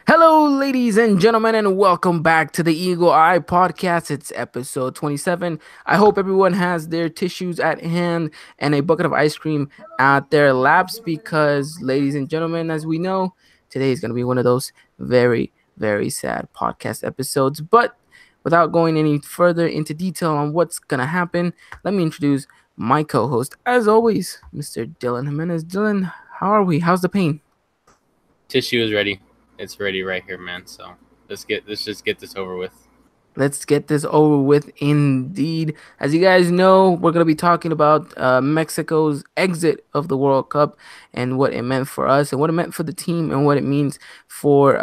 Hello, ladies and gentlemen, and welcome back to the Eagle Eye Podcast. It's episode 27. I hope everyone has their tissues at hand and a bucket of ice cream at their laps because, ladies and gentlemen, as we know, today is going to be one of those very, very sad podcast episodes. But without going any further into detail on what's going to happen, let me introduce my co host, as always, Mr. Dylan Jimenez. Dylan, how are we? How's the pain? Tissue is ready. It's ready right here, man. So let's just get this over with. Let's get this over with indeed. As you guys know, we're going to be talking about Mexico's exit of the World Cup and what it meant for us and what it meant for the team and what it means for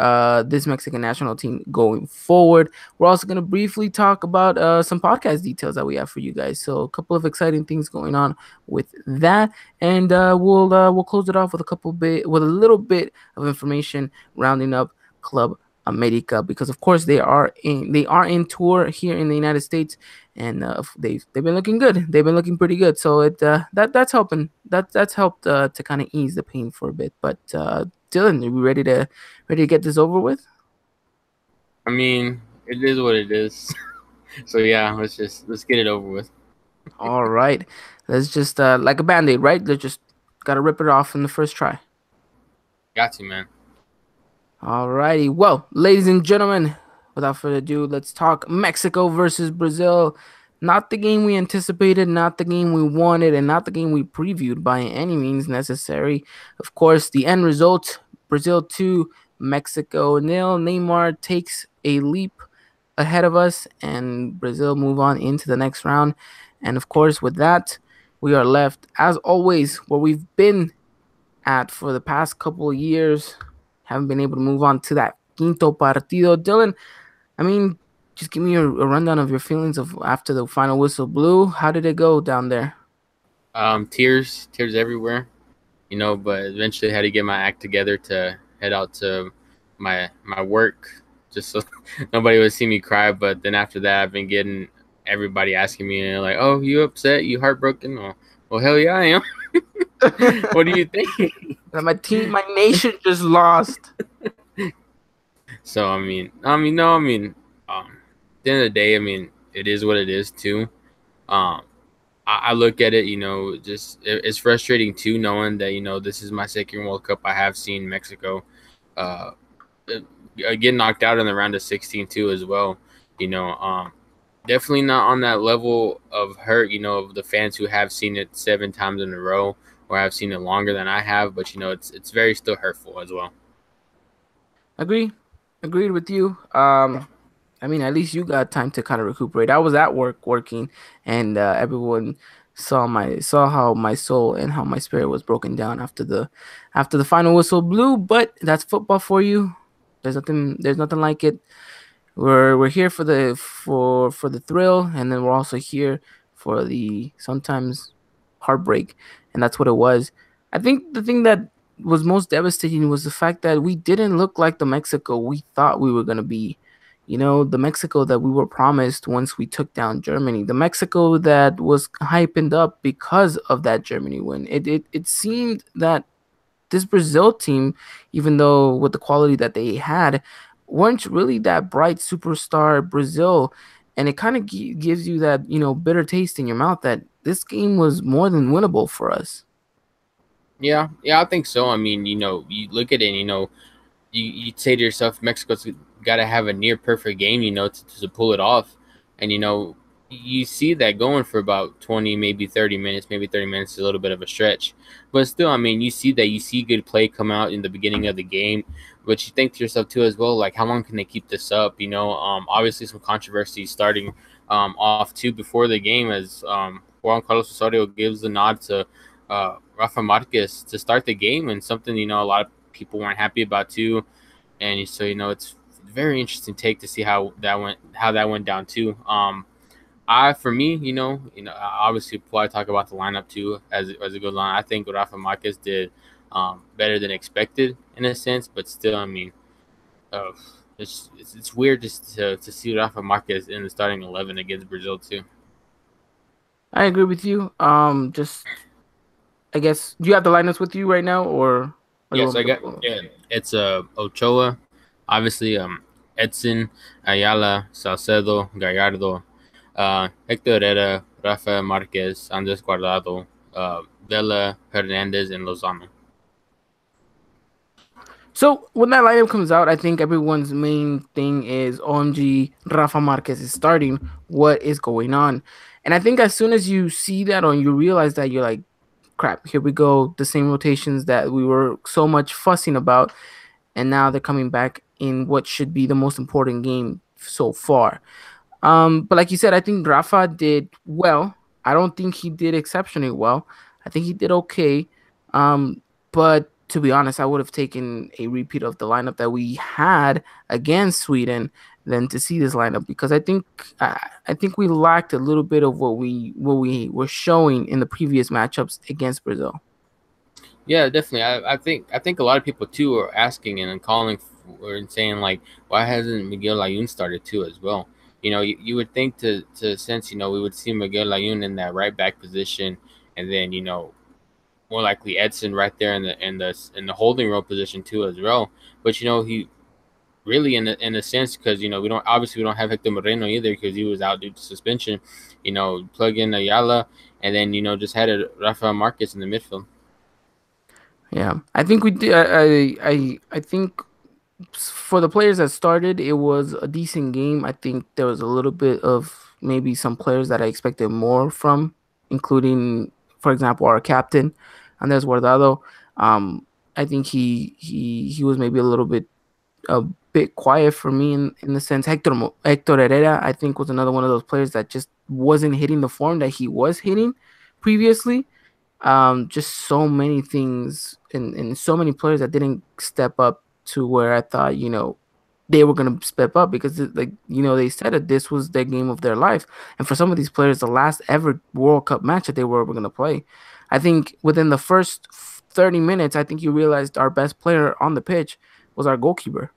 this Mexican national team going forward. We're also going to briefly talk about some podcast details that we have for you guys. So a couple of exciting things going on with that. And we'll close it off with a little bit of information rounding up Club America because of course they are in tour here in the United States and they've been looking good. They've been looking pretty good. So that's helping. That's helped to kind of ease the pain for a bit. But Dylan, are we ready to get this over with? I mean, it is what it is. So yeah, let's get it over with. All right. Let's just like a band-aid, right? Let's just gotta rip it off in the first try. Got to, man. Alrighty. Well, ladies and gentlemen, without further ado, let's talk Mexico versus Brazil. Not the game we anticipated, not the game we wanted, and not the game we previewed by any means necessary. Of course, the end result Brazil 2, Mexico nil. Neymar takes a leap ahead of us, and Brazil move on into the next round. And of course, with that, we are left, as always, where we've been at for the past couple of years. Haven't been able to move on to that quinto partido. Dylan, I mean, just give me a rundown of your feelings of after the final whistle blew. How did it go down there? Tears everywhere. But eventually had to get my act together to head out to my work, just so nobody would see me cry. But then after that, I've been getting everybody asking me like, "Oh, you upset? You heartbroken?" Well, hell yeah, I am. What do you think? My team, my nation just lost. So no, at the end of the day, it is what it is too. Um, I look at it, just it's frustrating too, knowing that this is my second World Cup. I have seen Mexico, uh, get knocked out in the round of 16 too as well. You know, um, Definitely not on that level of hurt. Of the fans who have seen it 7 times in a row or have seen it longer than I have, but it's very still hurtful as well. Agree, agreed with you. I mean, at least you got time to kind of recuperate. I was at work working, and everyone saw how my soul and how my spirit was broken down after the final whistle blew. But that's football for you. There's nothing like it. We're here for the thrill, and then we're also here for the sometimes heartbreak, and that's what it was. I think the thing that was most devastating was the fact that we didn't look like the Mexico we thought we were gonna be. The Mexico that we were promised once we took down Germany, the Mexico that was hypened up because of that Germany win. It seemed that this Brazil team, even though with the quality that they had, weren't really that bright superstar Brazil. And it kind of gives you that, bitter taste in your mouth that this game was more than winnable for us. Yeah, I think so. You look at it, you say to yourself, Mexico's got to have a near perfect game, to pull it off. And, you see that going for about 20, maybe 30 minutes, maybe 30 minutes is a little bit of a stretch. But still, you see good play come out in the beginning of the game. But you think to yourself, too, as well, like, how long can they keep this up? Obviously, some controversy starting off, too, before the game as Juan Carlos Osorio gives the nod to Rafa Marquez to start the game, and something, a lot of people weren't happy about, too. And so it's very interesting take to see how that went down too. I for me, obviously before I talk about the lineup too, as a good line, I think Rafa Marquez did better than expected in a sense, but still, uh, it's weird just to see Rafa Marquez in the starting 11 against Brazil too. I agree with you. Just I guess do you have the lineups with you right now, or you Yes, want me I to got pull 'em? yeah. It's Ochoa, Obviously, Edson, Ayala, Salcedo, Gallardo, Hector Herrera, Rafa Marquez, Andres Guardado, Vela, Hernandez, and Lozano. So when that lineup comes out, I think everyone's main thing is OMG, Rafa Marquez is starting. What is going on? And I think as soon as you see that or you realize that, you're like, crap, here we go. The same rotations that we were so much fussing about. And now they're coming back in what should be the most important game so far. But like you said, I think Rafa did well. I don't think he did exceptionally well. I think he did okay. But to be honest, I would have taken a repeat of the lineup that we had against Sweden than to see this lineup, because I think we lacked a little bit of what we were showing in the previous matchups against Brazil. Yeah, definitely. I think a lot of people too are asking and calling for, and saying like, why hasn't Miguel Layun started too as well? You would think to sense we would see Miguel Layun in that right back position, and then more likely Edson right there in the holding role position too as well. But he really in a sense, because we don't have Hector Moreno either because he was out due to suspension. Plug in Ayala, and then just had a Rafael Marquez in the midfield. Yeah, I think we did. I think for the players that started, it was a decent game. I think there was a little bit of maybe some players that I expected more from, including, for example, our captain, Andres Guardado. Um, I think he was maybe a bit quiet for me in the sense. Hector Herrera, I think, was another one of those players that just wasn't hitting the form that he was hitting previously. Just so many things and so many players that didn't step up to where I thought, they were gonna step up, because like, they said that this was their game of their life. And for some of these players, the last ever World Cup match that they were gonna play. I think within the first 30 minutes, I think you realized our best player on the pitch was our goalkeeper.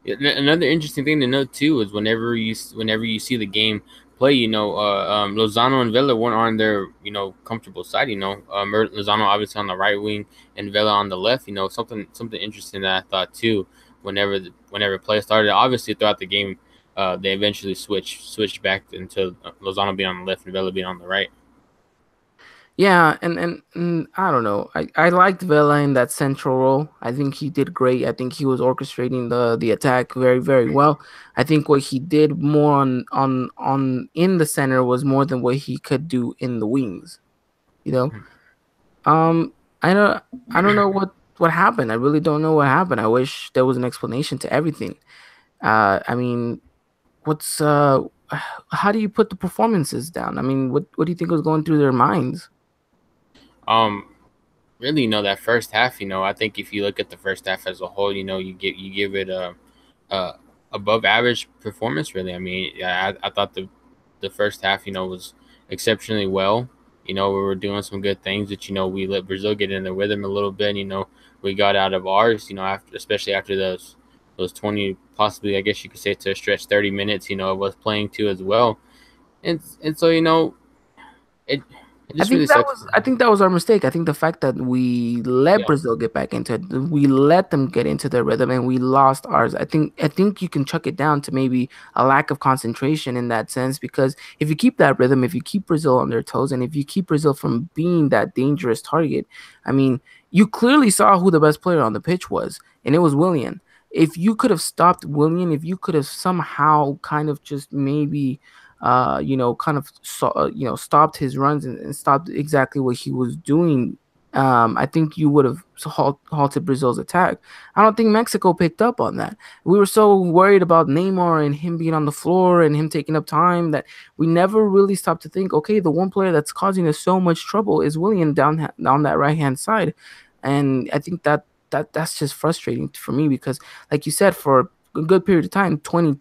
Yeah, another interesting thing to note too is whenever you see the game play, Lozano and Vela weren't on their comfortable side. Lozano obviously on the right wing and Vela on the left. Something interesting that I thought too. Whenever play started, obviously throughout the game, they eventually switched back into Lozano being on the left and Vela being on the right. Yeah, and I don't know. I liked Vela in that central role. I think he did great. I think he was orchestrating the attack very, very well. I think what he did more on in the center was more than what he could do in the wings. You know. Um, I don't I don't know what happened. I really don't know what happened. I wish there was an explanation to everything. I mean, what's how do you put the performances down? I mean, what do you think was going through their minds? Um, Really, that first half, I think if you look at the first half as a whole, you give it a above average performance. Really, I mean, yeah, I thought the first half, was exceptionally well. We were doing some good things that we let Brazil get in the rhythm a little bit. We got out of ours. Especially after those 20, possibly I guess you could say to a stretch 30 minutes. Of us playing too as well, and so it it just really sucks. I think that was our mistake. I think the fact that we let Yeah. Brazil get back into it, we let them get into their rhythm and we lost ours. I think you can chuck it down to maybe a lack of concentration in that sense, because if you keep that rhythm, if you keep Brazil on their toes, and if you keep Brazil from being that dangerous target, I mean, you clearly saw who the best player on the pitch was, and it was Willian. If you could have stopped Willian, if you could have somehow kind of just maybe kind of stopped his runs and stopped exactly what he was doing, I think you would have halted Brazil's attack. I don't think Mexico picked up on that. We were so worried about Neymar and him being on the floor and him taking up time that we never really stopped to think, okay, the one player that's causing us so much trouble is William down that right hand side. And I think that's just frustrating for me, because like you said, for a good period of time, 20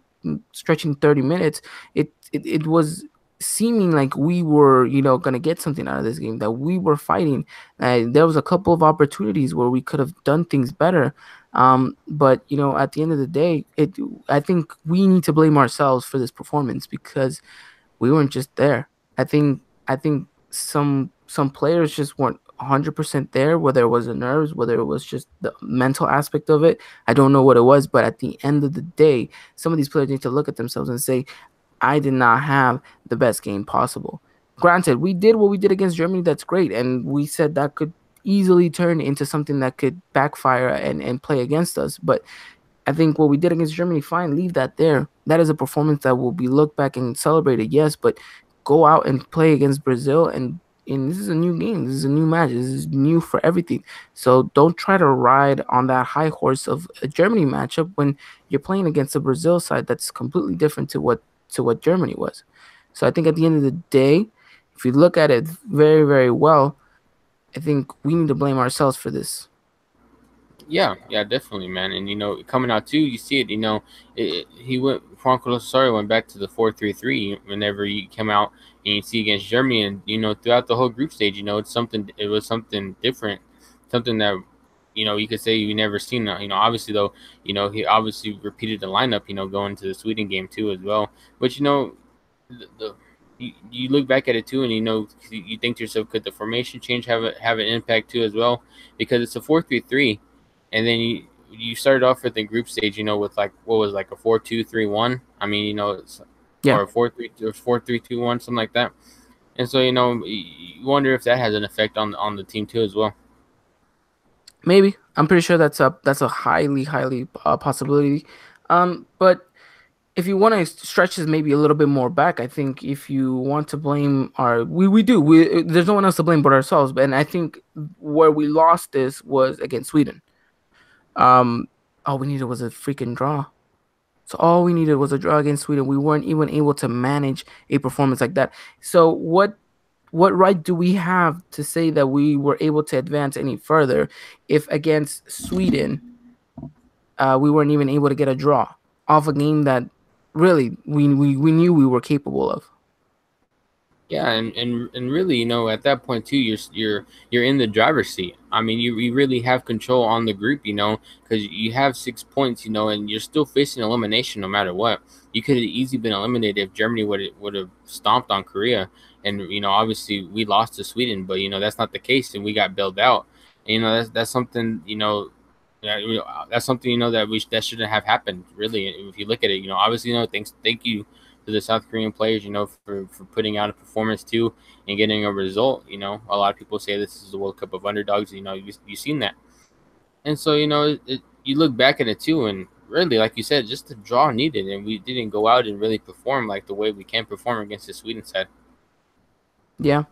stretching 30 minutes, it was seeming like we were, gonna get something out of this game, that we were fighting. There was a couple of opportunities where we could have done things better. But at the end of the day, I think we need to blame ourselves for this performance, because we weren't just there. I think some players just weren't. 100% there, whether it was the nerves, whether it was just the mental aspect of it. I don't know what it was, but at the end of the day, some of these players need to look at themselves and say, I did not have the best game possible. Granted, we did what we did against Germany. That's great. And we said that could easily turn into something that could backfire and play against us. But I think what we did against Germany, fine, leave that there. That is a performance that will be looked back and celebrated, yes, but go out and play against Brazil and this is a new game. This is a new match. This is new for everything. So don't try to ride on that high horse of a Germany matchup when you're playing against a Brazil side that's completely different to what Germany was. So I think at the end of the day, if you look at it very, very well, I think we need to blame ourselves for this. Yeah, yeah, definitely, man. And coming out too, you see it. He went. Franco Osorio went back to the 4-3-3 whenever he came out, and you see against Germany, and throughout the whole group stage, it's something. It was something different, something that you could say you never seen. Obviously though, he obviously repeated the lineup. Going to the Sweden game too as well. But you look back at it too, and you think to yourself, could the formation change have an impact too as well? Because it's a 4-3-3, and then you started off with the group stage, with like what was like a 4-2-3-1. I mean, Yeah, or a 4-3-2-1, something like that. And so you wonder if that has an effect on the team too as well. maybe. I'm pretty sure that's a highly possibility. But if you want to stretch this maybe a little bit more back, I think if you want to blame we do there's no one else to blame but ourselves. And I think where we lost this was against Sweden. Um, all we needed was a freaking draw. So all we needed was a draw against Sweden. We weren't even able to manage a performance like that. So what right do we have to say that we were able to advance any further if against Sweden we weren't even able to get a draw off a game that really we knew we were capable of. Yeah, and really, at that point too, you're in the driver's seat. I mean, you really have control on the group, because you have 6 points, and you're still facing elimination no matter what. You could have easily been eliminated if Germany would have stomped on Korea, and obviously we lost to Sweden, but that's not the case, and we got bailed out. And, that's something that's something that shouldn't have happened. Really, if you look at it, obviously, thank you to the South Korean players, for putting out a performance too and getting a result. A lot of people say this is the World Cup of underdogs. You've seen that, and so you look back at it too, and really, like you said, just the draw needed, and we didn't go out and really perform like the way we can perform against the Sweden side. Yeah.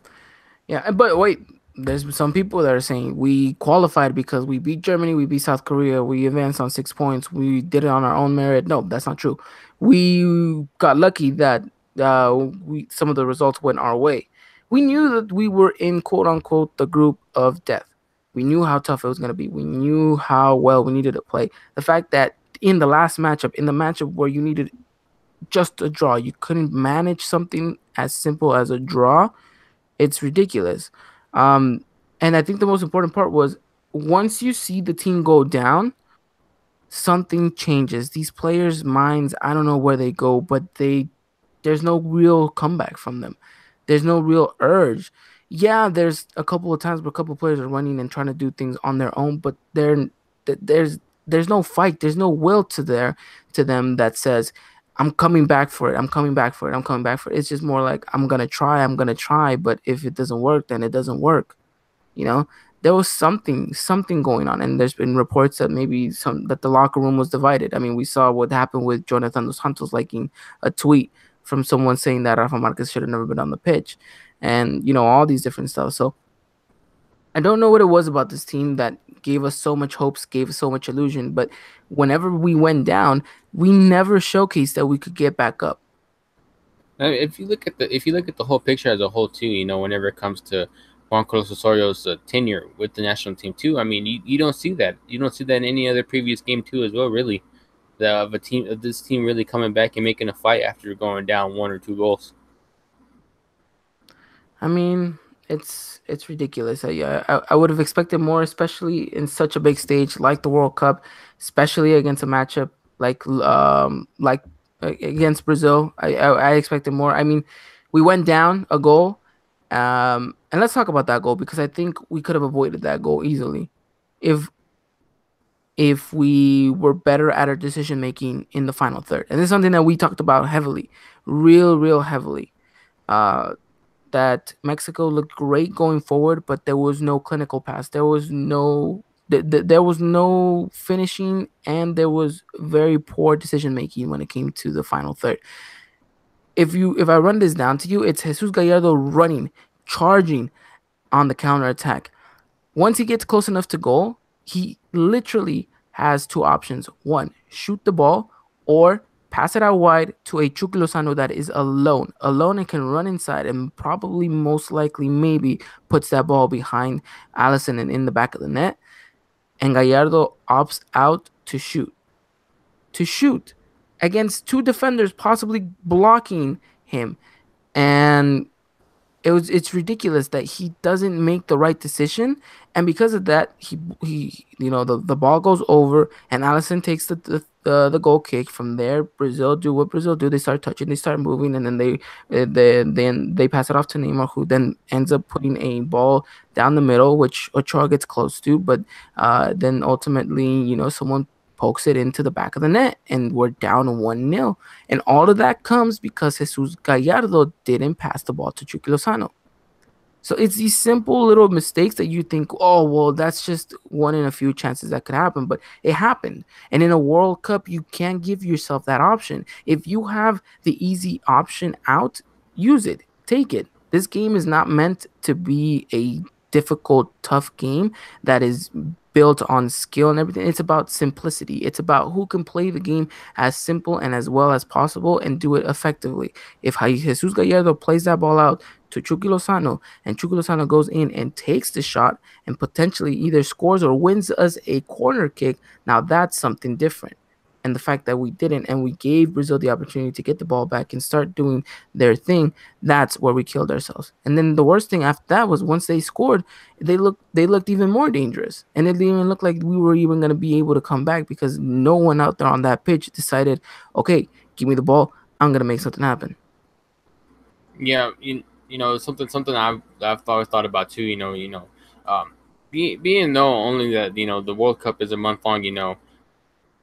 Yeah, but wait, there's some people that are saying we qualified because we beat Germany, we beat South Korea, we advanced on 6 points, we did it on our own merit. No, that's not true. We got lucky that we some of the results went our way. We knew that we were in quote unquote the group of death. We knew how tough it was gonna be. We knew how well we needed to play. The fact that in the last matchup, in the matchup where you needed just a draw, you couldn't manage something as simple as a draw. It's ridiculous. Um, and I think the most important part was once you see the team go down, something changes. These players' minds, I don't know where they go, but there's no real comeback from them. There's no real urge. Yeah, there's a couple of times where a couple of players are running and trying to do things on their own, but there's there's no fight. There's no will to them that says, I'm coming back for it. I'm coming back for it. I'm coming back for it. It's just more like I'm gonna try. I'm gonna try. But if it doesn't work, then it doesn't work. You know, there was something going on, and there's been reports that maybe some that the locker room was divided. I mean, we saw what happened with Jonathan dos Santos liking a tweet from someone saying that Rafa Marquez should have never been on the pitch, and all these different stuff. So I don't know what it was about this team that gave us so much hopes, gave us so much illusion, but whenever we went down, we never showcased that we could get back up. If you look at the whole picture as a whole too, whenever it comes to Juan Carlos Osorio's tenure with the national team too, I mean, you don't see that. You don't see that in any other previous game too as well. Really, of this team really coming back and making a fight after going down 1 or 2 goals. I mean, it's ridiculous. I would have expected more, especially in such a big stage like the World Cup, especially against a matchup like against Brazil. I expected more. I mean, we went down a goal, And let's talk about that goal because I think we could have avoided that goal easily if we were better at our decision making in the final third. And this is something that we talked about heavily, real heavily. Uh, that Mexico looked great going forward, but there was no clinical pass. There was no finishing, and there was very poor decision making when it came to the final third. If I run this down to you, it's Jesus Gallardo running, charging on the counter attack. Once he gets close enough to goal, he literally has two options. One, shoot the ball or pass it out wide to a Chucky Lozano that is alone and can run inside and probably most likely maybe puts that ball behind Allison and in the back of the net. And Gallardo opts out to shoot against two defenders possibly blocking him. And it's ridiculous that he doesn't make the right decision, and because of that, he the ball goes over, and Allison takes the goal kick. From there, Brazil do what Brazil do. They start touching, they start moving, and then they pass it off to Neymar, who then ends up putting a ball down the middle, which Ochoa gets close to, but then ultimately, someone pokes it into the back of the net, and we're down 1-0. And all of that comes because Jesus Gallardo didn't pass the ball to Chucky Lozano. So it's these simple little mistakes that you think, oh, well, that's just one in a few chances that could happen. But it happened. And in a World Cup, you can't give yourself that option. If you have the easy option out, use it. Take it. This game is not meant to be a difficult, tough game that is built on skill and everything. It's about simplicity. It's about who can play the game as simple and as well as possible and do it effectively. If Jesus Gallardo plays that ball out to Chucky Lozano, and Chucky Lozano goes in and takes the shot and potentially either scores or wins us a corner kick, now that's something different. And the fact that we didn't, and we gave Brazil the opportunity to get the ball back and start doing their thing, that's where we killed ourselves. And then the worst thing after that was once they scored, they looked even more dangerous. And it didn't even look like we were even going to be able to come back because no one out there on that pitch decided, okay, give me the ball, I'm going to make something happen. Yeah, something I've always thought about too. Being though only that the World Cup is a month long.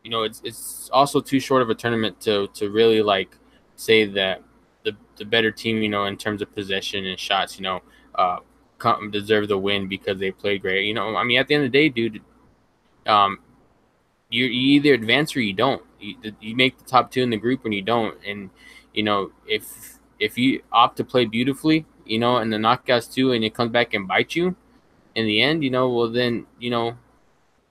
It's also too short of a tournament to really like say that the better team, in terms of possession and shots, uh, deserve the win because they played great. I mean, at the end of the day, dude, um, you either advance or you don't. You make the top two in the group when you don't, and if you opt to play beautifully, and the knockouts too, and it comes back and bite you in the end, well then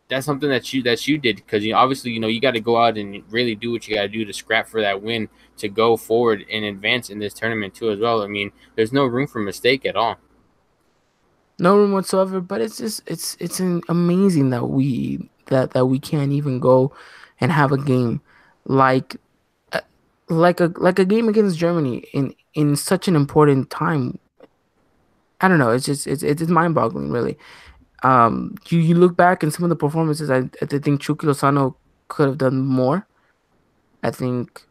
that's something that you did because obviously you got to go out and really do what you got to do to scrap for that win to go forward and advance in this tournament too as well. I mean, there's no room for mistake at all. No room whatsoever. But it's just amazing that we can't even go and have a game like uh, like a game against Germany in such an important time. I don't know. It's just it's mind boggling, really. You look back and some of the performances. I think Chucky Lozano could have done more. I think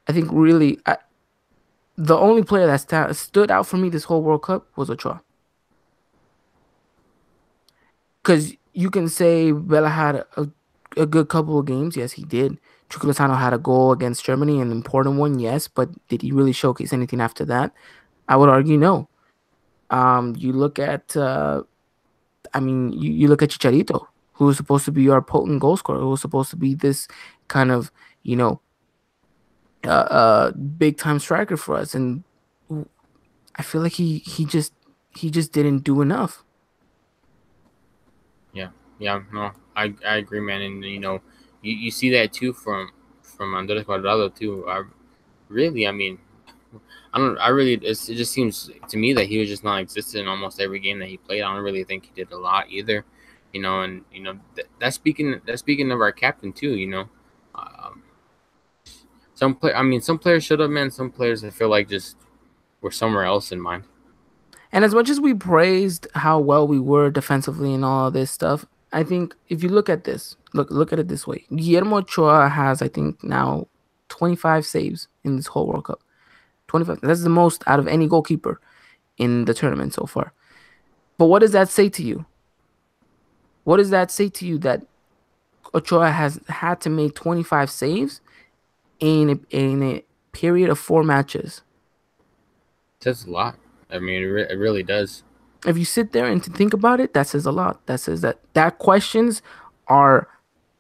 really the only player that stood out for me this whole World Cup was Ochoa. Because you can say Vela had a good couple of games. Yes, he did. Chucky Lozano had a goal against Germany, an important one, yes, but did he really showcase anything after that? I would argue no. You look at, you look at Chicharito, who was supposed to be our potent goal scorer, who was supposed to be this kind of, you know, big time striker for us, and I feel like he just didn't do enough. Yeah, yeah, no, I agree, man, and you see that too from Andres Guardado too. I mean, I don't. I really. It just seems to me that he was just non-existent in almost every game that he played. I don't really think he did a lot either. And that's speaking of our captain too. Um, some players showed up, man. Some players I feel like just were somewhere else in mind. And as much as we praised how well we were defensively and all this stuff, I think if you look at this, look at it this way. Guillermo Ochoa has, I think, now 25 saves in this whole World Cup. 25. That's the most out of any goalkeeper in the tournament so far. But what does that say to you? What does that say to you that Ochoa has had to make 25 saves in a period of 4 matches? It says a lot. I mean, it really does. If you sit there and to think about it, that says a lot. That says that questions are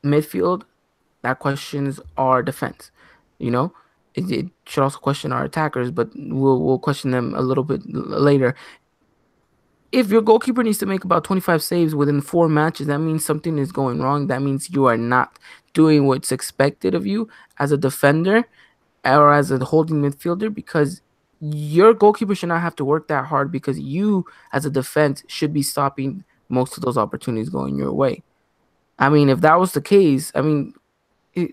midfield, that questions our defense. You know, it should also question our attackers, but we'll question them a little bit later. If your goalkeeper needs to make about 25 saves within 4 matches, that means something is going wrong. That means you are not doing what's expected of you as a defender or as a holding midfielder, because your goalkeeper should not have to work that hard, because you as a defense should be stopping most of those opportunities going your way. I mean, if that was the case, I mean,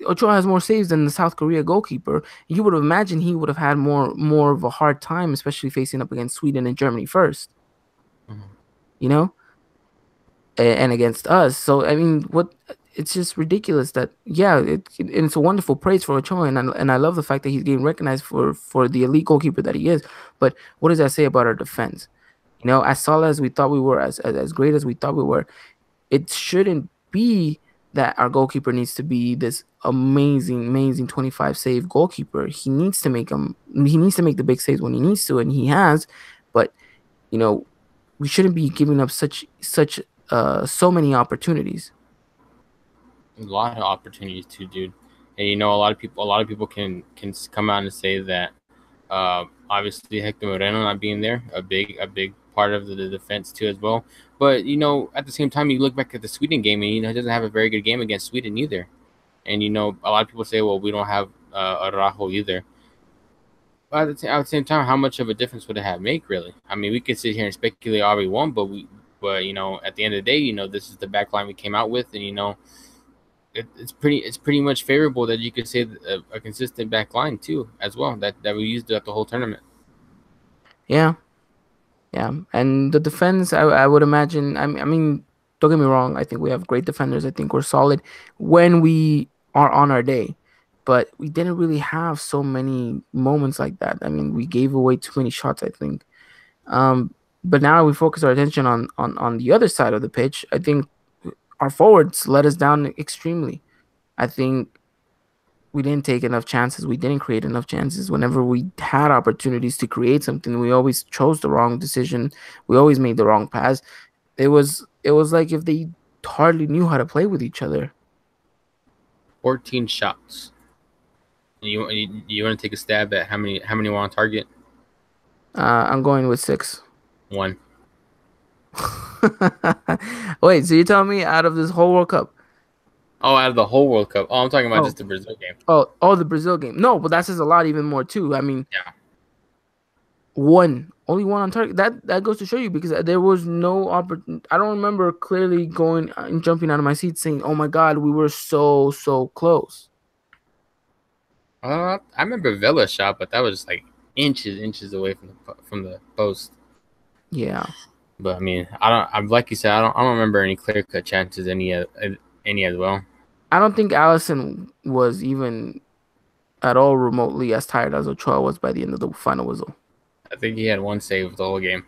Ochoa has more saves than the South Korea goalkeeper. You would have imagined he would have had more of a hard time, especially facing up against Sweden and Germany first, Mhm. you know, and against us. So I mean, what it's just ridiculous that yeah, it's a wonderful praise for Ochoa, and I love the fact that he's getting recognized for the elite goalkeeper that he is. But what does that say about our defense? You know, as solid as we thought we were, as great as we thought we were, it shouldn't be that our goalkeeper needs to be this amazing 25 save goalkeeper. He needs to make the big saves when he needs to, and he has. But you know, we shouldn't be giving up such so many opportunities. A lot of opportunities too, dude. And you know, a lot of people can come out and say that obviously Hector Moreno not being there, a big part of the defense too as well. But you know, at the same time, you look back at the Sweden game, and you know he doesn't have a very good game against Sweden either. And you know, a lot of people say, well, we don't have Araujo either. But at the same time, how much of a difference would it have make really? I mean, we could sit here and speculate all we want, but you know, at the end of the day, you know, this is the back line we came out with, and you know, it's pretty much favorable that you could say a consistent back line too as well that we used throughout the whole tournament. Yeah, yeah, and the defense, I would imagine. I mean, don't get me wrong. I think we have great defenders. I think we're solid when we are on our day, but we didn't really have so many moments like that. I mean, we gave away too many shots, I think. Um, but now we focus our attention on the other side of the pitch. I think our forwards let us down extremely. I think we didn't take enough chances. We didn't create enough chances. Whenever we had opportunities to create something, we always chose the wrong decision. We always made the wrong pass. It was like if they hardly knew how to play with each other. 14 shots. You want to take a stab at how many were on target? I'm going with 6. One. Wait, so you're telling me out of this whole World Cup? Oh, out of the whole World Cup. Oh, I'm talking about Oh, just the Brazil game. the Brazil game. No, but that says a lot even more too. I mean, Yeah. only one on target. That goes to show you, because there was no opportunity. I don't remember clearly going and jumping out of my seat saying, "Oh my God, we were so close." I remember Vela shot, but that was like inches away from the post. Yeah, But I mean, I don't. I'm like you said. I don't remember any clear cut chances any as well. I don't think Allison was even at all remotely as tired as Ochoa was by the end of the final whistle. I think he had one save the whole game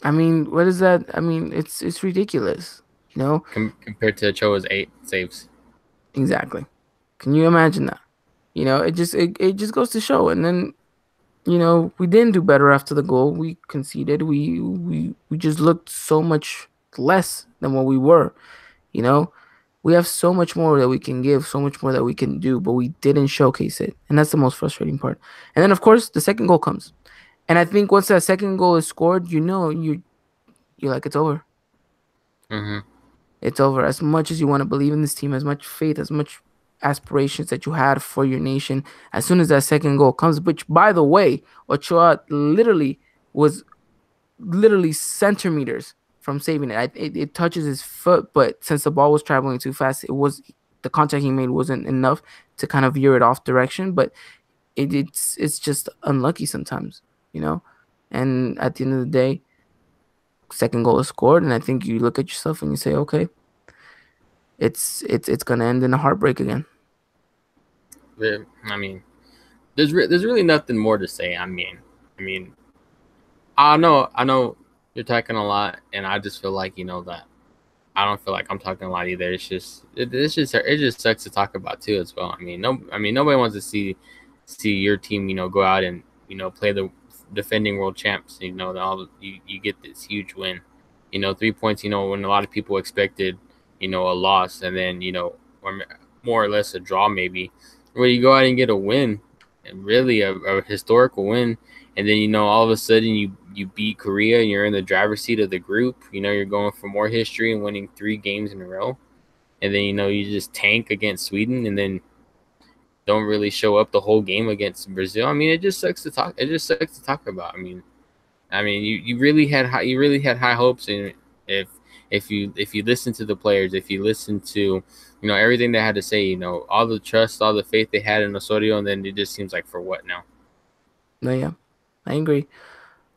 I mean, what is that? I mean, it's ridiculous, you know? compared to Choa's 8 saves. Exactly. Can you imagine that? You know, it just goes to show. And then, you know, we didn't do better after the goal. We conceded. We just looked so much less than what we were, you know? We have so much more that we can give, so much more that we can do, but we didn't showcase it. And that's the most frustrating part. And then of course, the second goal comes. And I think once that second goal is scored, you know, you're like, it's over. Mm-hmm. It's over. As much as you want to believe in this team, as much faith, as much aspirations that you had for your nation, as soon as that second goal comes, which by the way, Ochoa was literally centimeters from saving it. It touches his foot, but since the ball was traveling too fast, it was the contact he made wasn't enough to kind of veer it off direction. But it's just unlucky sometimes, you know. And at the end of the day, second goal is scored, and I think you look at yourself and you say, okay, it's gonna end in a heartbreak again. I mean, there's really nothing more to say. I mean, I know you're talking a lot, and I just feel like that I don't feel like I'm talking a lot either. It just sucks to talk about too as well. I mean nobody wants to see your team go out and play the defending world champs. You get this huge win. 3 points. When a lot of people expected a loss, and then or more or less a draw maybe, where you go out and get a win, and really a historical win, and then all of a sudden you beat Korea and you're in the driver's seat of the group. You're going for more history and winning 3 games in a row, and then you just tank against Sweden, and then don't really show up the whole game against Brazil. I mean, it just sucks to talk. It just sucks to talk about. You really had high hopes, and if if you listen to the players, if you listen to everything they had to say, all the trust, all the faith they had in Osorio, and then it just seems like for what now? No, yeah, I agree.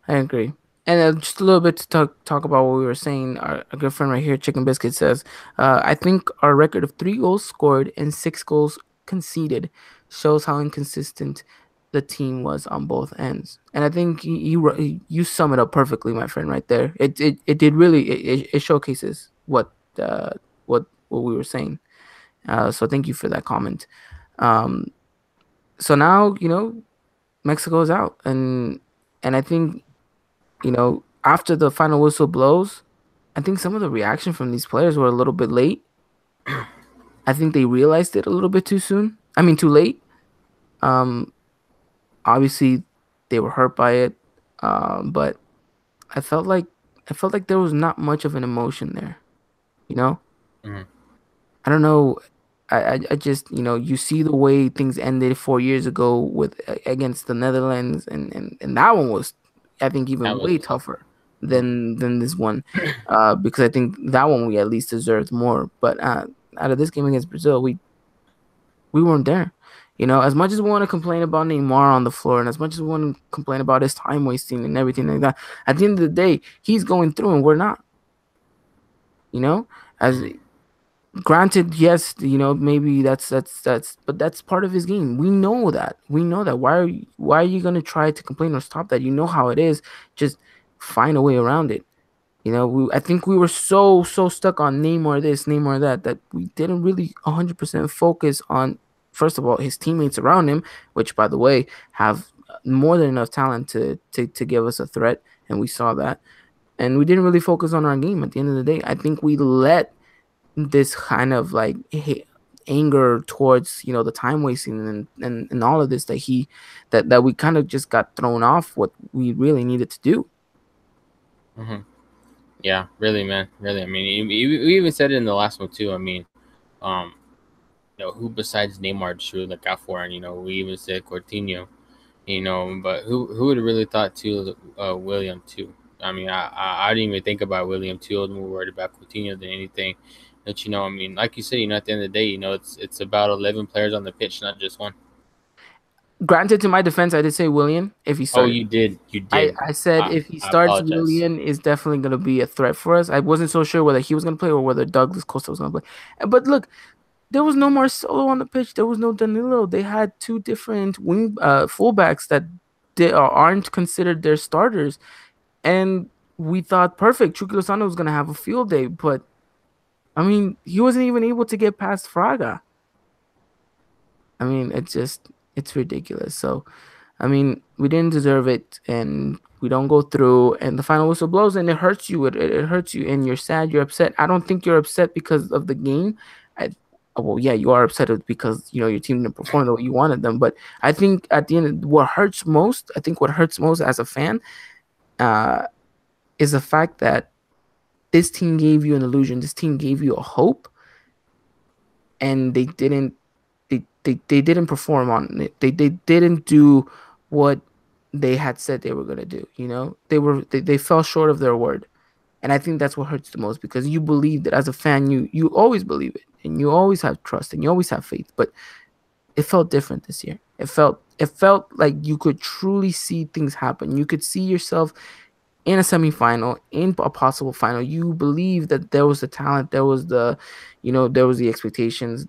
I agree. And just a little bit to talk about what we were saying. Our good friend right here, Chicken Biscuit, says, "I think our record of 3 goals scored and 6 goals conceded shows how inconsistent the team was on both ends." And I think you sum it up perfectly, my friend, right there. It did really it showcases uh what we were saying. So thank you for that comment. Um, so now Mexico is out, and I think after the final whistle blows, I think some of the reaction from these players were a little bit late. I think they realized it a little bit too soon. I mean, too late. Um, Obviously, they were hurt by it. But I felt like there was not much of an emotion there. You know, Mhm. I don't know. I just you see the way things ended 4 years ago with against the Netherlands, and that one was, I think, That even was way tough. tougher Mhm. than this one, because I think that one we at least deserved more. But out of this game against Brazil, we weren't there. As much as we want to complain about Neymar on the floor, and as much as we want to complain about his time wasting and everything like that, at the end of the day, he's going through and we're not. As Mhm. granted, yes, maybe but that's part of his game. We know that. We know that. Why are you gonna try to complain or stop that? You know how it is. Just find a way around it. I think we were so stuck on Neymar this, Neymar that, that we didn't really 100% focus on, first of all, his teammates around him, which, by the way, have more than enough talent to give us a threat, and we saw that. And we didn't really focus on our game at the end of the day. I think we let this kind of like anger towards the time wasting and all of this that we kind of just got thrown off what we really needed to do. Mhm. Yeah, really, man, really. We even said it in the last one too. Um, who besides Neymar should we look out for? And we even said Coutinho. But who would have really thought too, William too? I didn't even think about William too. I was more worried about Coutinho than anything. But like you said, at the end of the day, it's about 11 players on the pitch, not just one. Granted, to my defense, I did say Willian if he Oh, started. you did. I said if he I starts, apologize. Willian is definitely going to be a threat for us. I wasn't so sure whether he was going to play or whether Douglas Costa was going to play. But look, there was no Marcelo on the pitch. There was no Danilo. They had two different wing fullbacks that aren't considered their starters. And we thought, perfect, Chucky Lozano was going to have a field day. But, I mean, he wasn't even able to get past Fraga. I mean, it's ridiculous. So, I mean, we didn't deserve it, and we don't go through, and the final whistle blows, and it hurts you. It hurts you, and you're sad. You're upset. I don't think you're upset because of the game. I, well, yeah, you are upset because your team didn't perform the way you wanted them. But I think at the end, what hurts most, I think what hurts most as a fan, uh, is the fact that this team gave you an illusion. This team gave you a hope, and they didn't perform on it. They didn't do what they had said they were gonna do. They fell short of their word, and I think that's what hurts the most because you believe that as a fan, you always believe it, and you always have trust, and you always have faith. But it felt different this year. It felt like you could truly see things happen. You could see yourself in a semifinal, in a possible final. You believe that there was the talent, there was the expectations,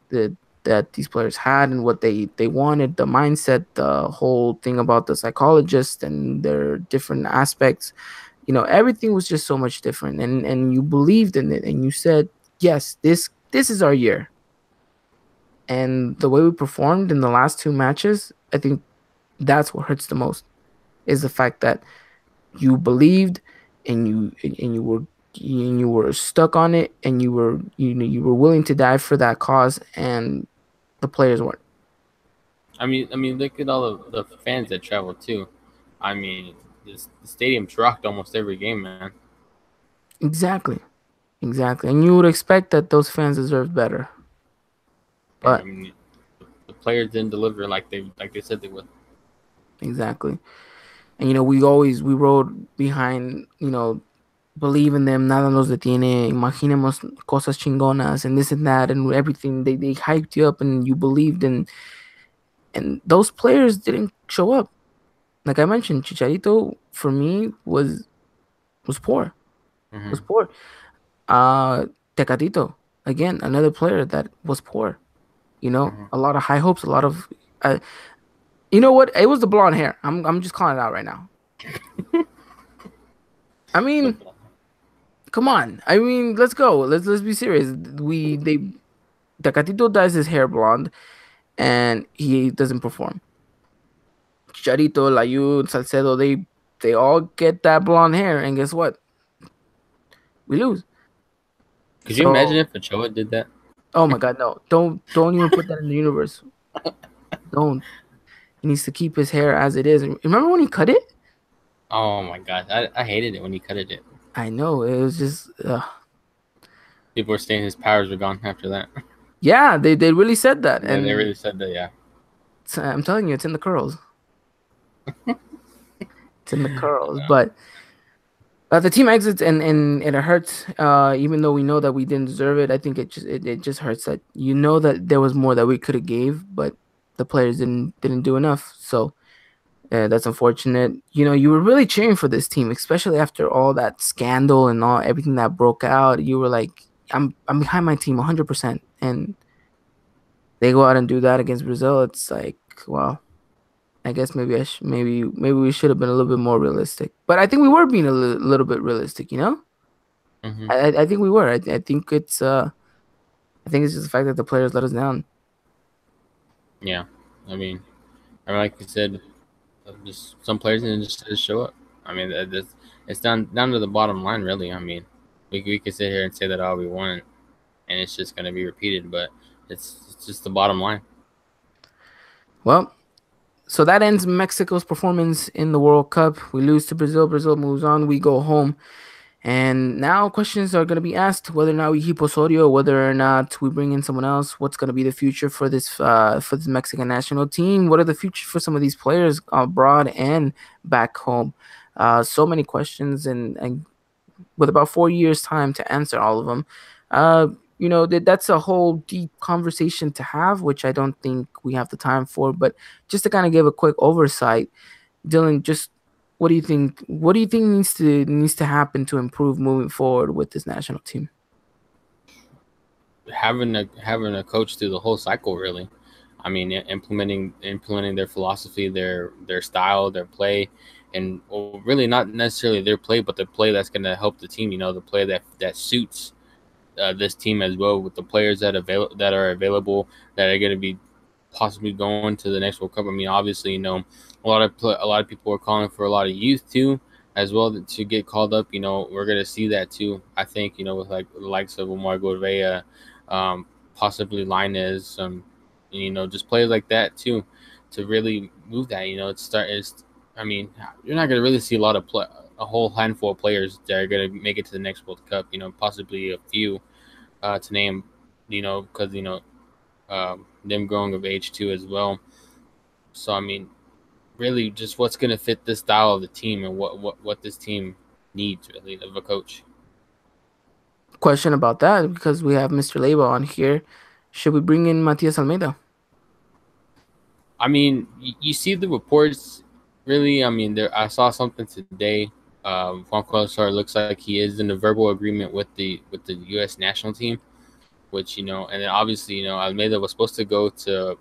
that these players had and what they wanted, the mindset, the whole thing about the psychologist and their different aspects. Everything was just so much different, and you believed in it, and you said, yes, this is our year. And the way we performed in the last two matches, I think that's what hurts the most, is the fact that you believed, and you were stuck on it, and you were willing to die for that cause, and the players weren't. I mean, look at all the fans that travel too. I mean, the stadium's rocked almost every game, man. Exactly. Exactly. And you would expect that those fans deserve better. Yeah, I But mean, the players didn't deliver like they said they would. exactly. And we rode behind, believe in them, nada nos detiene, imaginemos cosas chingonas and this and that and everything. They hyped you up and you believed in, and those players didn't show up. Like I mentioned, Chicharito for me was poor. Was Hmm. poor. Uh Tecatito, again, another player that was poor. Hmm. A lot of high hopes, a lot of uh, you know what? It was the blonde hair. I'm just calling it out right now. I The mean, come on. I mean, let's go. Let's be serious. Tecatito dyes his hair blonde and he doesn't perform. Chicharito, Layun, Salcedo, they all get that blonde hair, and guess what? We lose. Could you imagine So, if Ochoa did that? oh my God, no! Don't even put that in the universe. Don't. He needs to keep his hair as it is. Remember when he cut it? Oh my god, I hated it when he cut it. I know it was just. People were saying his powers were gone after that. Yeah, they really said that, Yeah, they and really said that. Yeah. I'm telling you, it's in the curls. It's in the curls, but. The team exits, and it hurts. Even though we know that we didn't deserve it, I think it just hurts that that there was more that we could have gave, but the players didn't do enough. So that's unfortunate. You were really cheering for this team, especially after all that scandal and all everything that broke out. You were like, I'm behind my team 100%, and they go out and do that against Brazil. It's like, wow. I guess maybe we should have been a little bit more realistic, but I think we were being a little bit realistic. Hmm. I think we were. I think it's just the fact that the players let us down. Yeah. I mean, like you said, just some players didn't just show up. I mean, it's down to the bottom line, really. I mean, we could sit here and say that all we want, and it's just gonna be repeated, but it's just the bottom line. Well, so that ends Mexico's performance in the World Cup. We lose to Brazil. Brazil moves on. We go home. And now questions are going to be asked whether or not we keep Osorio, whether or not we bring in someone else. What's going to be the future for this Mexican national team? What are the future for some of these players abroad and back home? So many questions, and with about 4 years time to answer all of them. Uh, that's a whole deep conversation to have, which I don't think we have the time for. But just to kind of give a quick oversight, Dylan, just what do you think? What do you think needs to happen to improve moving forward with this national team? Having a coach through the whole cycle, really. I mean, implementing their philosophy, their style, their play, and well, really not necessarily their play, but the play that's going to help the team. The play that suits this team as well, with the players that are available, that are going to be possibly going to the next World Cup. I mean, obviously, a lot of people are calling for a lot of youth too, as well, to get called up. We're going to see that too. I think with like the likes of Omar Gouveia, possibly Linez, just players like that too, to really move that. I mean, you're not going to really see a whole handful of players that are going to make it to the next World Cup. Possibly a few to name. Because them growing of age too as well. So I mean, really, just what's going to fit this style of the team, and what this team needs really of a coach. Question about that, because we have Mr. Leyva on here. Should we bring in Matias Almeida? I mean, you see the reports. Really, I mean, I saw something today. Juan Carlos looks like he is in a verbal agreement with the U.S. national team. which and then obviously Almeida was supposed to go to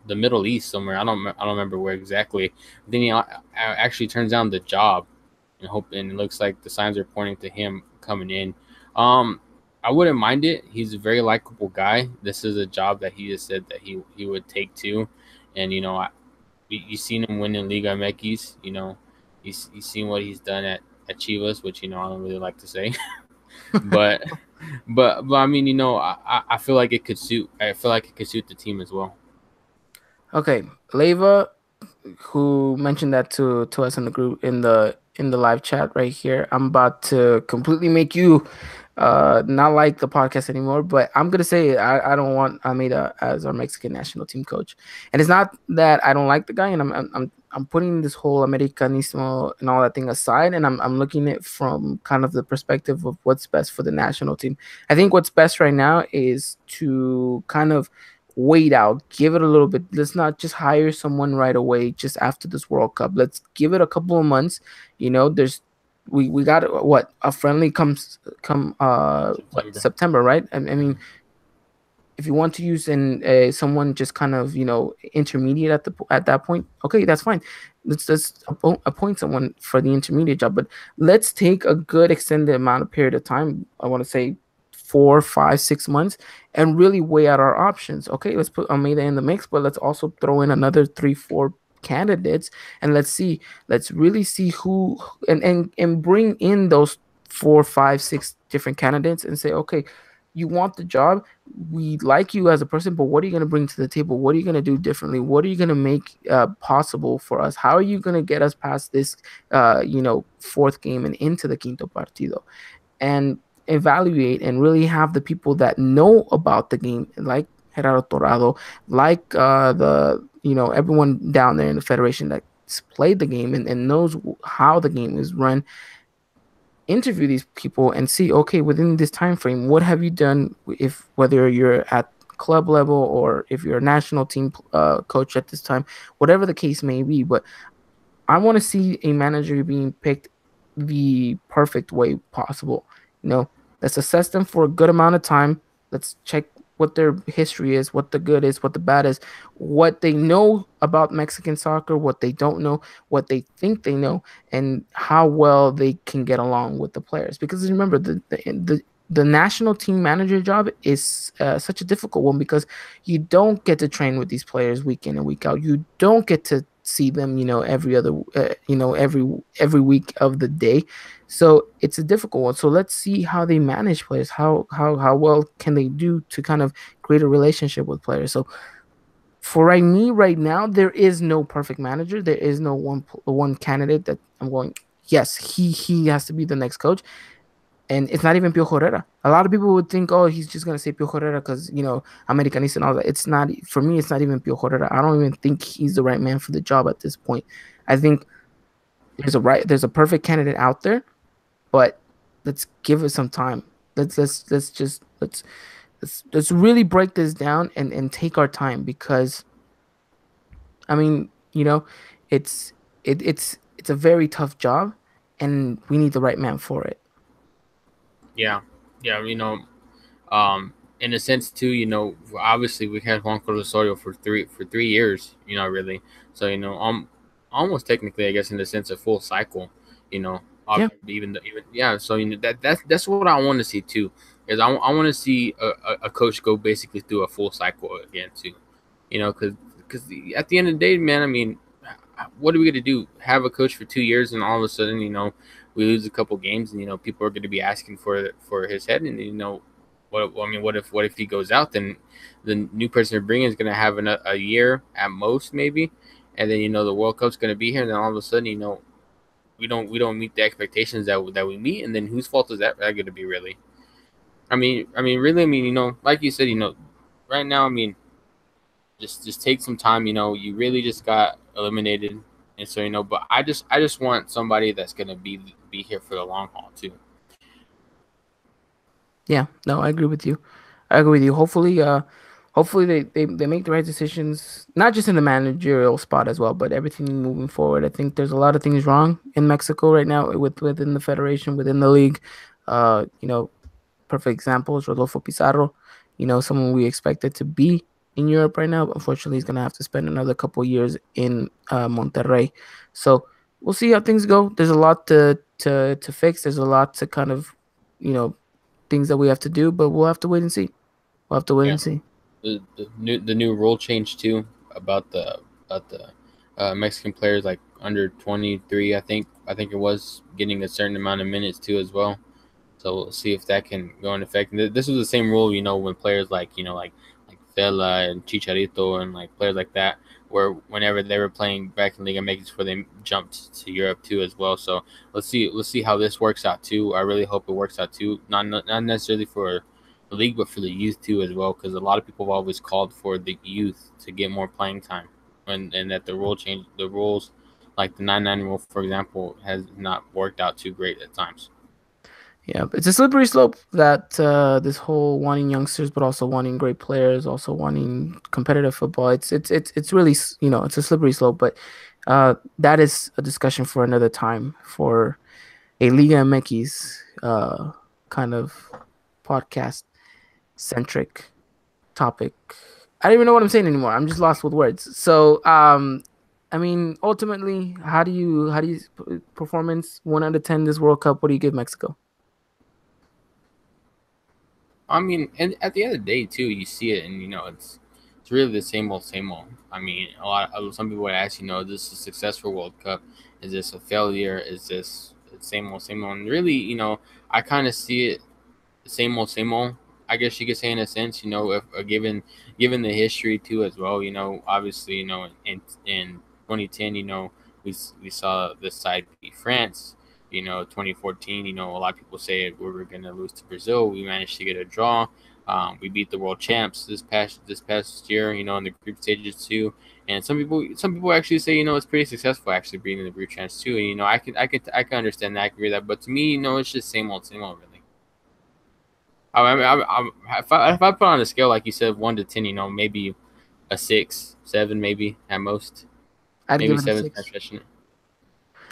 the Middle East somewhere. I don't remember where exactly. Then he actually turns down the job, and it looks like the signs are pointing to him coming in. Um, I wouldn't mind it. He's a very likable guy. This is a job that he has said that he would take too, and you seen him win in Liga MX. He's seen what he's done at Chivas, which I don't really like to say, but but I mean I feel like it could suit. I feel like it could suit the team as well. Okay, Leva, who mentioned that to us in the group in the live chat right here. I'm about to completely make you not like the podcast anymore, but I'm gonna say it. I don't want Almeida as our Mexican national team coach. And it's not that I don't like the guy, and I'm putting this whole Americanismo and all that thing aside, and I'm looking at it from kind of the perspective of what's best for the national team. I think what's best right now is to kind of wait out, give it a little bit. Let's not just hire someone right away just after this World Cup. Let's give it a couple of months. There's we got what a friendly comes come what September. September, right? I mean, if you want to use someone just kind of intermediate at that point, okay, that's fine. Let's appoint someone for the intermediate job, but let's take a good extended amount of period of time. I want to say 4, 5, 6 months, and really weigh out our options. Okay, let's put Almeida in the mix, but let's also throw in another 3, 4 candidates, and let's really see who, and bring in those 4, 5, 6 different candidates and say, okay, you want the job, we like you as a person, but what are you going to bring to the table? What are you going to do differently? What are you going to make possible for us? How are you going to get us past this fourth game and into the quinto partido? And evaluate and really have the people that know about the game, like Gerardo Torrado, like the everyone down there in the federation that's played the game and knows how the game is run. Interview these people and see, okay, within this time frame, what have you done? If whether you're at club level or if you're a national team coach at this time, whatever the case may be. But I want to see a manager being picked the perfect way possible. You know, let's assess them for a good amount of time. Let's check what their history is, what the good is, what the bad is, what they know about Mexican soccer, what they don't know, what they think they know, and how well they can get along with the players. Because remember, the national team manager job is such a difficult one because you don't get to train with these players week in and week out. You don't get to see them, every other, every week of the day. So it's a difficult one. So let's see how they manage players. How well can they do to kind of create a relationship with players? So for me right now, there is no perfect manager. There is no one candidate that I'm going. Yes, he has to be the next coach, and it's not even Pio Herrera. A lot of people would think, oh, he's just gonna say Pio Herrera because Americanista and all that. It's not, for me. It's not even Pio Herrera. I don't even think he's the right man for the job at this point. I think there's a perfect candidate out there, but let's give it some time. Let's really break this down and take our time because I mean, it's it's a very tough job, and we need the right man for it. Yeah, yeah. In a sense too, obviously we had Juan Carlos Osorio for 3 years, really. So almost technically, I guess, in the sense of full cycle, you know, Yeah, even yeah. So that's what I want to see too. Is I want to see a coach go basically through a full cycle again too, because at the end of the day, man, I mean, what are we gonna do? Have a coach for 2 years and all of a sudden, we lose a couple games and people are gonna be asking for his head and what if he goes out? Then the new person they're bringing is gonna have a year at most maybe, and then the World Cup's gonna be here, and then all of a sudden we don't meet the expectations that we meet, and then whose fault is that gonna be really? I mean, really, like you said, right now, I mean, just take some time. You really just got eliminated, and so But I just want somebody that's gonna be here for the long haul too. yeah, no, I agree with you. I agree with you. Hopefully they make the right decisions, not just in the managerial spot as well, but everything moving forward. I think there's a lot of things wrong in Mexico right now within the federation, within the league. Uh, you know, perfect example is Rodolfo Pizarro. Someone we expected to be in Europe right now. But unfortunately, he's gonna have to spend another couple years in Monterrey. So we'll see how things go. There's a lot to fix. There's a lot to kind of, you know, things that we have to do, but we'll have to wait and see. We'll have to wait Yeah, and see. the new rule change too about the Mexican players like under 23. I think it was getting a certain amount of minutes too as well. So we'll see if that can go in effect. And this was the same rule, when players like Vela and Chicharito and like players like that, where whenever they were playing back in Liga MX before they jumped to Europe too as well. So let's see how this works out too. I really hope it works out too. Not necessarily for the league, but for the youth too as well, because a lot of people have always called for the youth to get more playing time, and that the rules, like the 9-9 rule, for example, has not worked out too great at times. Yeah, it's a slippery slope that this whole wanting youngsters, but also wanting great players, also wanting competitive football. It's really it's a slippery slope, but that is a discussion for another time for a Liga MX kind of podcast centric topic. I don't even know what I'm saying anymore. I'm just lost with words. So I mean, ultimately, how do you performance 1 out of 10 this World Cup? What do you give Mexico? I mean, and at the end of the day, too, you see it, and it's really the same old, same old. I mean, some people would ask, is this a successful World Cup? Is this a failure? Is this the same old, same old? And really, I kind of see it same old, same old. I guess you could say in a sense, if given the history too as well. Obviously, in 2010, we saw this side beat France. 2014, a lot of people say we were gonna lose to Brazil. We managed to get a draw. We beat the world champs this past year. In the group stages too. And some people actually say it's pretty successful actually beating the group champs too. And I can understand that, I agree with that. But to me, it's just same old really. If I put on a scale like you said, 1 to 10, maybe a 6, 7, maybe at most. I'd Maybe give it a seven's kind of 6. stretching it.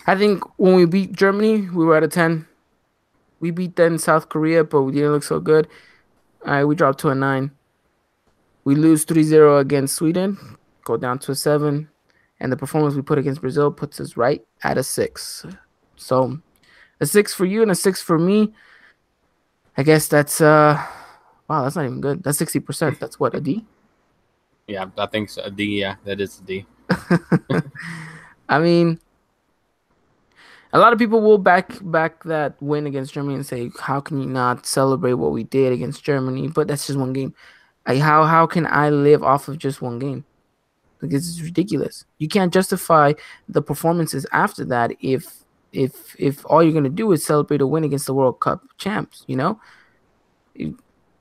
I think when we beat Germany, we were at a 10. We beat then South Korea, but we didn't look so good. All right, we dropped to a 9. We lose 3-0 against Sweden, go down to a 7. And the performance we put against Brazil puts us right at a 6. So a 6 for you and a 6 for me. I guess that's wow, that's not even good. That's 60%. That's what, a D? Yeah, I think so. A D, yeah, that is a D. I mean, a lot of people will back that win against Germany and say, "How can you not celebrate what we did against Germany?" But that's just one game. How can I live off of just one game? Like, it's ridiculous. You can't justify the performances after that if all you're gonna do is celebrate a win against the World Cup champs. We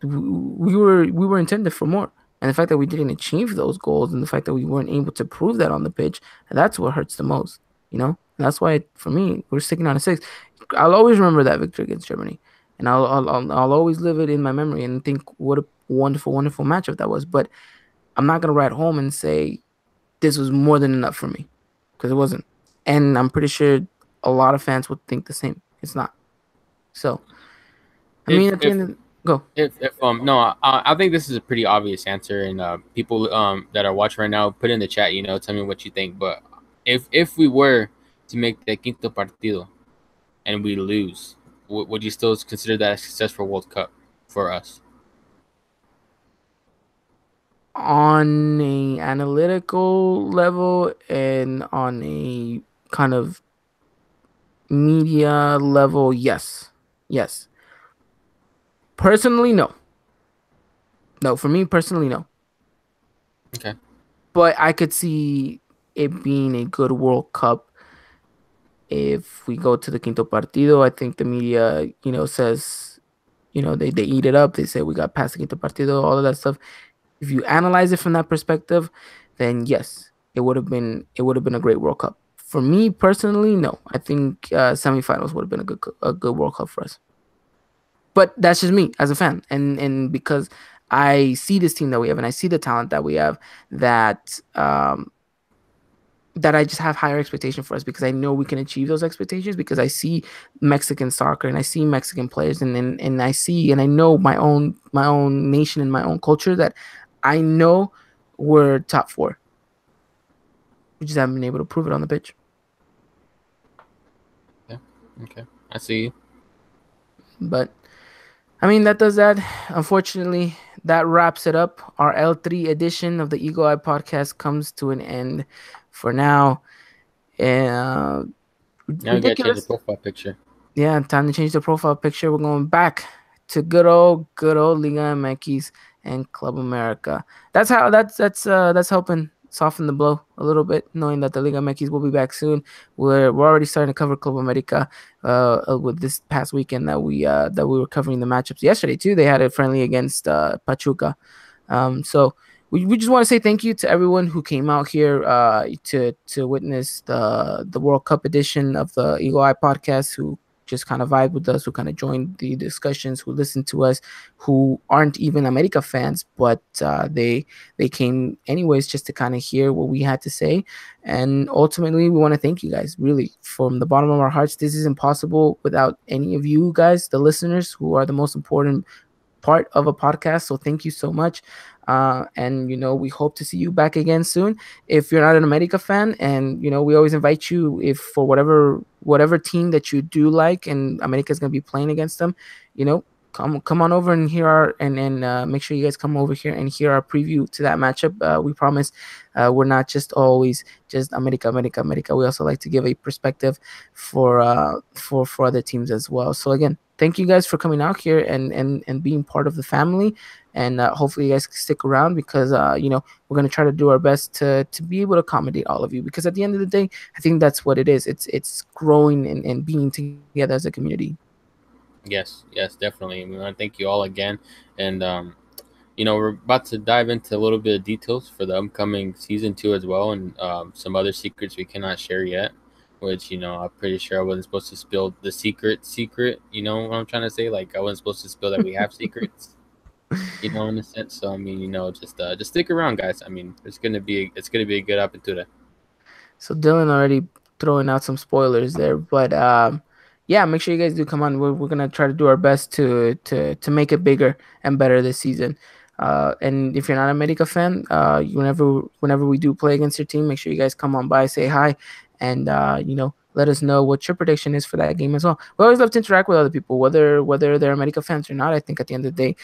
were intended for more, and the fact that we didn't achieve those goals, and the fact that we weren't able to prove that on the pitch, that's what hurts the most. And that's why for me, we're sticking on a 6. I'll always remember that victory against Germany, and I'll always live it in my memory and think what a wonderful, wonderful matchup that was. But I'm not gonna write home and say this was more than enough for me, because it wasn't, and I'm pretty sure a lot of fans would think the same. It's not. So, I If mean, at the if end of go. if no, I think this is a pretty obvious answer, and people that are watching right now, put in the chat. Tell me what you think. But if we were to make the quinto partido and we lose, would you still consider that a successful World Cup for us? On a analytical level and on a kind of media level, yes. Yes. Personally, no. No, for me personally, no. Okay. But I could see it being a good World Cup if we go to the quinto partido. I think the media, says, they eat it up. They say we got past the quinto partido, all of that stuff. If you analyze it from that perspective, then yes, it would have been a great World Cup. For me personally, no. I think semifinals would have been a good World Cup for us. But that's just me as a fan, and because I see this team that we have, and I see the talent that we have, that that I just have higher expectation for us because I know we can achieve those expectations because I see Mexican soccer and I see Mexican players and I see and I know my own nation and my own culture that I know we're top four. We just haven't been able to prove it on the pitch. Yeah. Okay. I see you. But I mean that does that. Unfortunately, that wraps it up. Our L3 edition of the Eagle Eye podcast comes to an end for now. Uh, Now we gotta change the ridiculous. profile picture. Yeah, time to change the profile picture. We're going back to good old Liga MX and Club America. That's helping soften the blow a little bit, knowing that the Liga MX will be back soon. We're already starting to cover Club America with this past weekend that we were covering the matchups yesterday too. They had a friendly against Pachuca. So we just want to say thank you to everyone who came out here to witness the World Cup edition of the Eagle Eye podcast, who just kind of vibe with us, who kind of joined the discussions, who listened to us, who aren't even America fans, but they came anyways just to kind of hear what we had to say. And ultimately, we want to thank you guys, really, from the bottom of our hearts. This is impossible without any of you guys, the listeners, who are the most important part of a podcast. So thank you so much. And we hope to see you back again soon. If you're not an America fan, and we always invite you, if for whatever team that you do like, and America is gonna be playing against them, come on over and hear our and make sure you guys come over here and hear our preview to that matchup. We promise we're not just always just America. We also like to give a perspective for other teams as well. So again, thank you guys for coming out here and being part of the family. And hopefully you guys stick around because we're gonna try to do our best to be able to accommodate all of you, because at the end of the day, I think that's what it is. It's growing and being together as a community. Yes, yes, definitely. We want to thank you all again, and we're about to dive into a little bit of details for the upcoming season two as well, and some other secrets we cannot share yet. Which I'm pretty sure I wasn't supposed to spill the secret. You know what I'm trying to say? Like I wasn't supposed to spill that we have secrets. In a sense. So I mean, just stick around, guys. I mean, it's gonna be a good opportunity. So Dylan already throwing out some spoilers there, but yeah, make sure you guys do come on. We're gonna try to do our best to make it bigger and better this season. And if you're not a Medica fan, whenever we do play against your team, make sure you guys come on by, say hi, and let us know what your prediction is for that game as well. We always love to interact with other people, whether they're Medica fans or not. I think at the end of the day,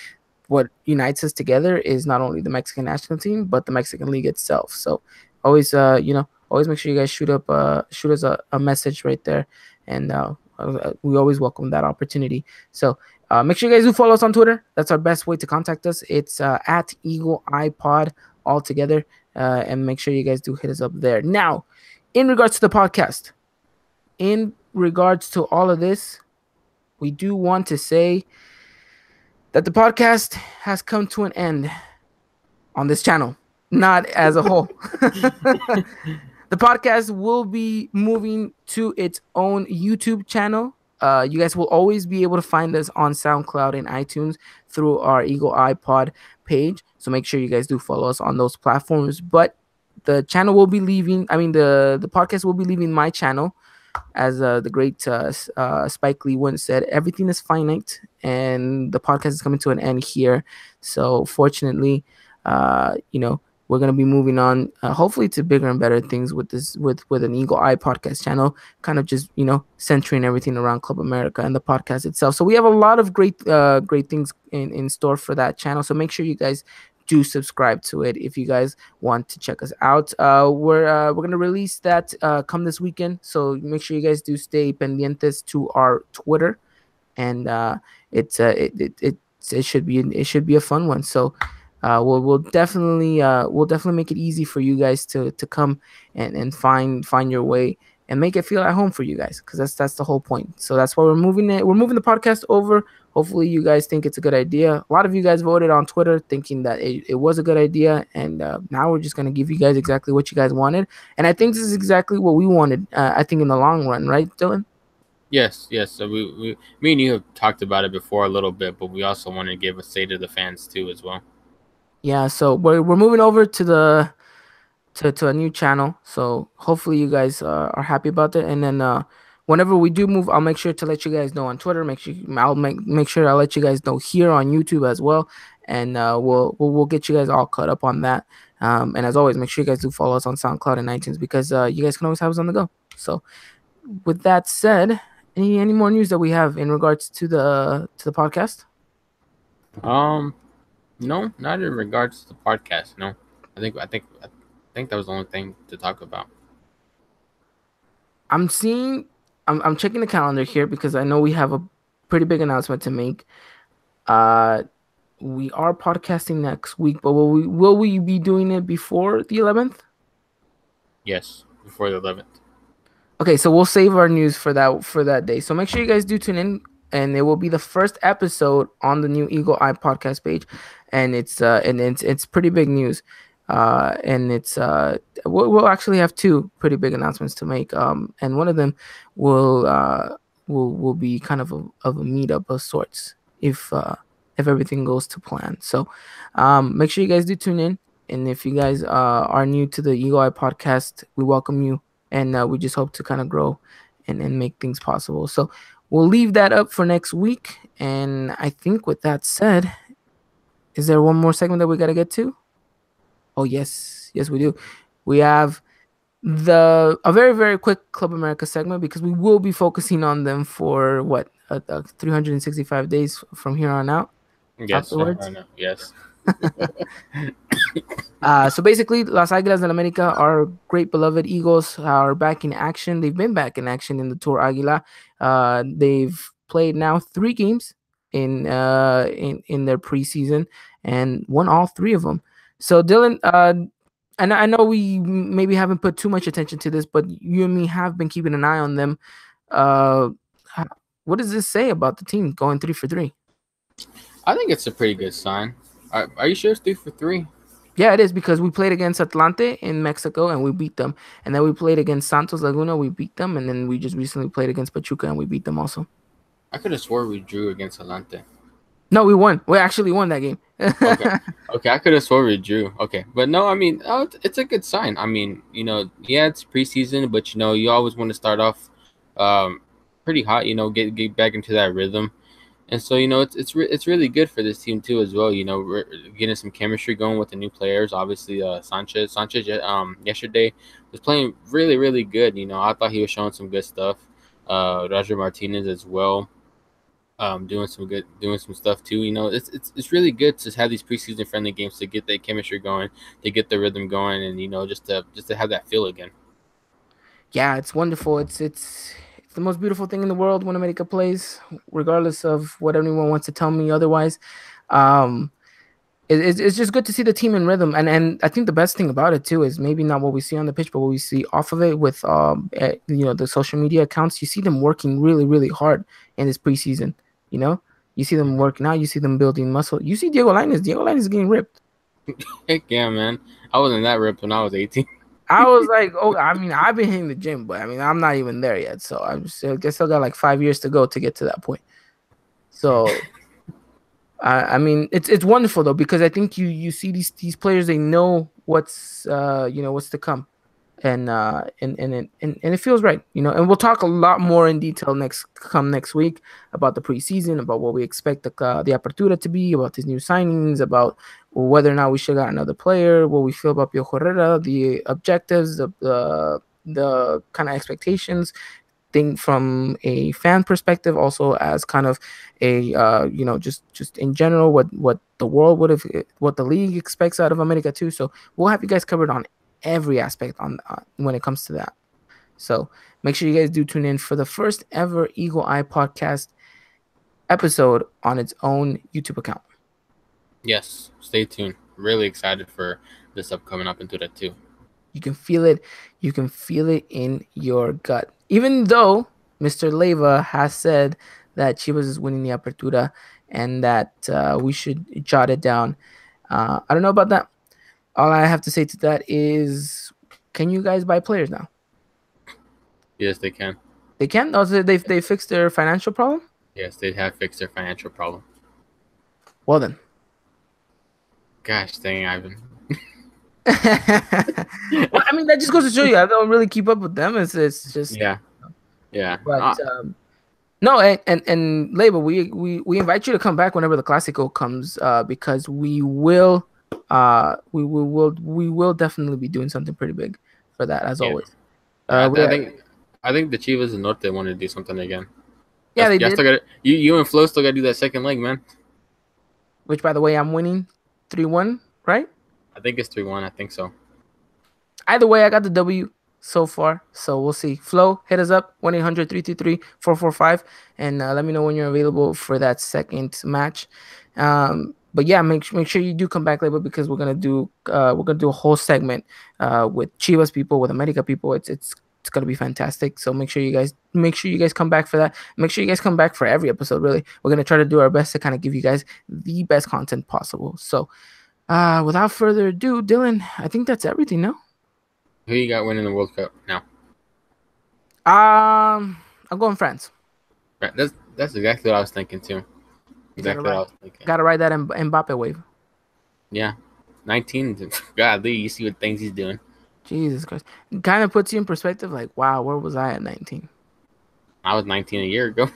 what unites us together is not only the Mexican national team, but the Mexican league itself. So always make sure you guys shoot us a message right there, and we always welcome that opportunity. So make sure you guys do follow us on Twitter. That's our best way to contact us. It's at Eagle Eye Pod all together, and make sure you guys do hit us up there. Now, in regards to the podcast, in regards to all of this, we do want to say that the podcast has come to an end on this channel, not as a whole. The podcast will be moving to its own YouTube channel. You guys will always be able to find us on SoundCloud and iTunes through our Eagle Eye Pod page. So make sure you guys do follow us on those platforms. But the channel will be leaving. I mean, the podcast will be leaving my channel, as the great Spike Lee once said, everything is finite, and the podcast is coming to an end here. So fortunately, we're gonna be moving on, hopefully to bigger and better things with this with an Eagle Eye podcast channel, kind of just centering everything around Club America and the podcast itself. So we have a lot of great things in store for that channel. So make sure you guys do subscribe to it if you guys want to check us out. We're gonna release that come this weekend, so make sure you guys do stay pendientes to our Twitter, and it should be a fun one. So we'll definitely make it easy for you guys to come and find your way and make it feel at home for you guys, because that's the whole point. So that's why we're moving the podcast over. Hopefully you guys think it's a good idea. A lot of you guys voted on Twitter thinking that it was a good idea, and now we're just going to give you guys exactly what you guys wanted. And I think this is exactly what we wanted, I think, in the long run, right, Dylan? Yes, yes. So me and you have talked about it before a little bit, but we also want to give a say to the fans too as well. Yeah, so we're moving over to to a new channel. So hopefully you guys are happy about that. And then whenever we do move, I'll make sure to let you guys know on Twitter. I'll make sure I'll let you guys know here on YouTube as well. And we'll get you guys all caught up on that. And as always, make sure you guys do follow us on SoundCloud and iTunes because you guys can always have us on the go. So with that said, any more news that we have in regards to the podcast? Um, no, not in regards to the podcast. No, I think that was the only thing to talk about. I'm seeing I'm checking the calendar here because I know we have a pretty big announcement to make. Uh we are podcasting next week, but will we be doing it before the 11th? Yes, before the 11th. Okay, so we'll save our news for that day. So make sure you guys do tune in, and it will be the first episode on the new Eagle Eye podcast page, and it's pretty big news, and we'll actually have two pretty big announcements to make, and one of them will will be kind of a meetup of sorts if everything goes to plan. So make sure you guys do tune in, and if you guys are new to the Eagle Eye podcast, we welcome you and we just hope to kind of grow and make things possible. So we'll leave that up for next week. And I think with that said, is there one more segment that we got to get to? Oh yes, we do. We have a very very quick Club America segment because we will be focusing on them for what 365 days from here on out. Yes, sir. I Afterwards. know. Yes. So basically, Las Águilas del América, our great beloved Eagles, are back in action. They've been back in action in the Tour Águila. They've played now 3 games in their preseason and won all 3 of them. So Dylan, and I know we maybe haven't put too much attention to this, but you and me have been keeping an eye on them. Uh, what does this say about the team going 3 for 3? I think it's a pretty good sign. Are you sure it's 3 for 3? Yeah, it is because we played against Atlante in Mexico and we beat them. And then we played against Santos Laguna, we beat them. And then we just recently played against Pachuca and we beat them also. I could have swore we drew against Atlante. No, we won. We actually won that game. Okay. Okay, I could have swore we drew. Okay. But no, I mean, it's a good sign. I mean, yeah, it's preseason, but you always want to start off pretty hot, get back into that rhythm. And so it's really good for this team too as well. We're getting some chemistry going with the new players. Obviously, Sanchez yesterday was playing really really good. I thought he was showing some good stuff. Roger Martinez as well, doing some stuff too. It's really good to have these preseason friendly games to get that chemistry going, to get the rhythm going, and just to have that feel again. Yeah, it's wonderful. It's the most beautiful thing in the world when America plays, regardless of what anyone wants to tell me otherwise. Um, it's just good to see the team in rhythm, and I think the best thing about it too is maybe not what we see on the pitch, but what we see off of it with the social media accounts. You see them working really really hard in this preseason. You know, you see them working out, you see them building muscle. You see Diego Lainez. Diego Lainez is getting ripped. Heck yeah, man! I wasn't that ripped when I was 18. I was like, oh, I mean, I've been hitting the gym, but I mean, I'm not even there yet. So I guess I got like 5 years to go to get to that point. So I mean, it's wonderful though because I think you see these players, they know what's what's to come, and it feels right, And we'll talk a lot more in detail next week about the preseason, about what we expect the Apertura to be, about these new signings, about whether or not we should got another player, what we feel about Pio Herrera, the objectives, the kind of expectations thing from a fan perspective, also as kind of a just in general what the world would have, what the league expects out of America too. So we'll have you guys covered on every aspect on when it comes to that. So make sure you guys do tune in for the first ever Eagle Eye podcast episode on its own YouTube account. Yes, stay tuned. Really excited for this coming up into that too. You can feel it. You can feel it in your gut. Even though Mr. Leyva has said that Chivas is winning the Apertura and that we should jot it down. I don't know about that. All I have to say to that is, can you guys buy players now? Yes, they can. They can? Also, they fixed their financial problem? Yes, they have fixed their financial problem. Well then. Gosh dang, Ivan. Well, I mean, that just goes to show you I don't really keep up with them. It's just, Yeah, yeah. but no, and Label, we invite you to come back whenever the Classico comes, because we will definitely be doing something pretty big for that as yeah, always. yeah. We I think the Chivas and Norte want to do something again. Yeah, they Y'all did. still got you and Flo still got to do that second leg, man. Which, by the way, I'm winning 3-1, right? I think it's 3-1. I think so. Either way, I got the W so far. So we'll see. Flo, hit us up 1-800-333-445 and let me know when you're available for that second match. But yeah, make sure you do come back later because we're gonna do a whole segment with Chivas people, with America people. It's gonna be fantastic. So make sure you guys come back for that. Make sure you guys come back for every episode. Really, we're gonna try to do our best to kind of give you guys the best content possible. So without further ado, Dylan, I think that's everything. No. Who you got winning the World Cup now? I'm going France. Right, that's exactly what I was thinking too. Gotta Exactly what I ride, was thinking. gotta ride that Mbappe wave. Yeah, 19. Godly, you see what things he's doing. Jesus Christ, kind of puts you in perspective. Like, wow, where was I at 19? I was 19 a year ago.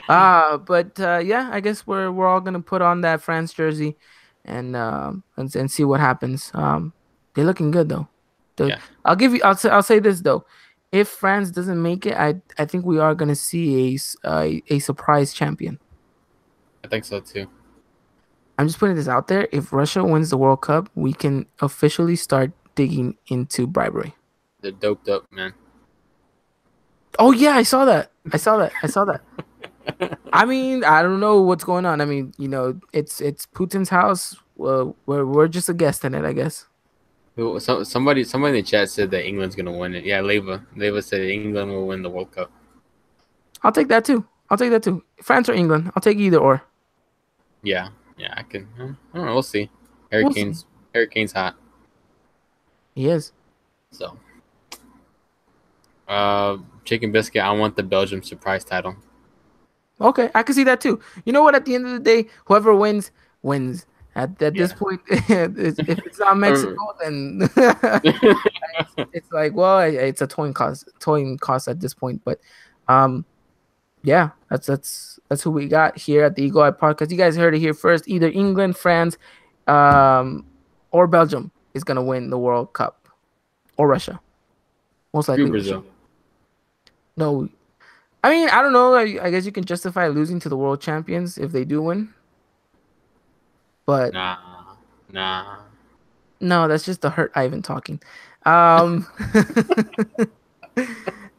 But yeah, I guess we're all gonna put on that France jersey, and see what happens. They're looking good though. The Yeah, I'll say this though, if France doesn't make it, I think we are gonna see a surprise champion. I think so too. I'm just putting this out there. If Russia wins the World Cup, we can officially start digging into bribery. They're doped up, man. Oh yeah, I saw that. I saw that. I mean, I don't know what's going on. I mean, it's Putin's house. Well, we're just a guest in it, I guess. Somebody in the chat said that England's gonna win it. Yeah, Leva said England will win the World Cup. I'll take that too. I'll take that too. France or England. I'll take either or. Yeah, yeah, I can. I don't know. We'll see. We'll see. Hurricane's hot. He is. So, chicken biscuit. I want the Belgium surprise title. Okay, I can see that too. You know what? At the end of the day, whoever wins wins. At this Yeah. point, if it's not Mexico, then it's like, well, it's a toying cost at this point. But um, yeah, that's who we got here at the Eagle Eye Podcast. You guys heard it here first. Either England, France, um, or Belgium is gonna win the World Cup, or Russia. Most Screw likely Russia. Brazil. No, I mean, I don't know. I guess you can justify losing to the world champions if they do win, but Nah, nah. no, that's just the hurt Ivan talking. Um,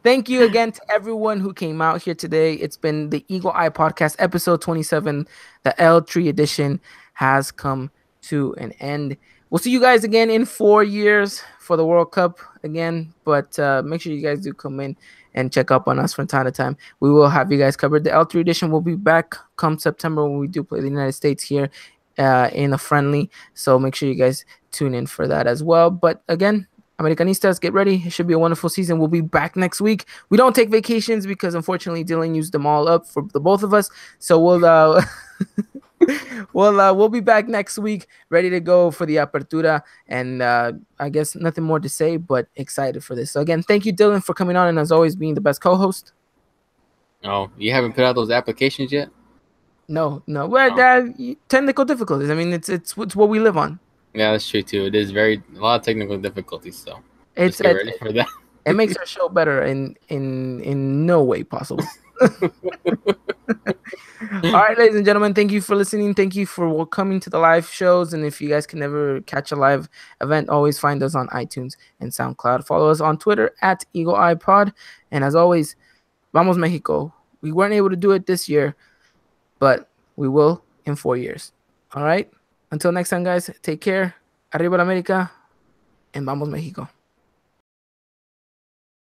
Thank you again to everyone who came out here today. It's been the Eagle Eye Podcast, episode 27. The L3 edition has come to an end. We'll see you guys again in 4 years for the World Cup again. But make sure you guys do come in and check up on us from time to time. We will have you guys covered. The L3 edition will be back come September when we do play the United States here in a friendly. So make sure you guys tune in for that as well. But again, Americanistas, get ready. It should be a wonderful season. We'll be back next week. We don't take vacations because unfortunately Dylan used them all up for the both of us. So we'll be back next week, ready to go for the apertura. And I guess nothing more to say, but excited for this. So again, thank you, Dylan, for coming on and as always being the best co-host. Oh, you haven't put out those applications yet? No. Well, technical difficulties. I mean, it's what we live on. Yeah, that's true too. It is a lot of technical difficulties, so It's just get ready for that. It makes our show better in no way possible. All right, ladies and gentlemen, thank you for listening. Thank you for coming to the live shows. And if you guys can never catch a live event, always find us on iTunes and SoundCloud. Follow us on Twitter at Eagle Eye Pod. And as always, Vamos Mexico. We weren't able to do it this year, but we will in 4 years. All right. Until next time, guys, take care. Arriba la América and Vamos Mexico.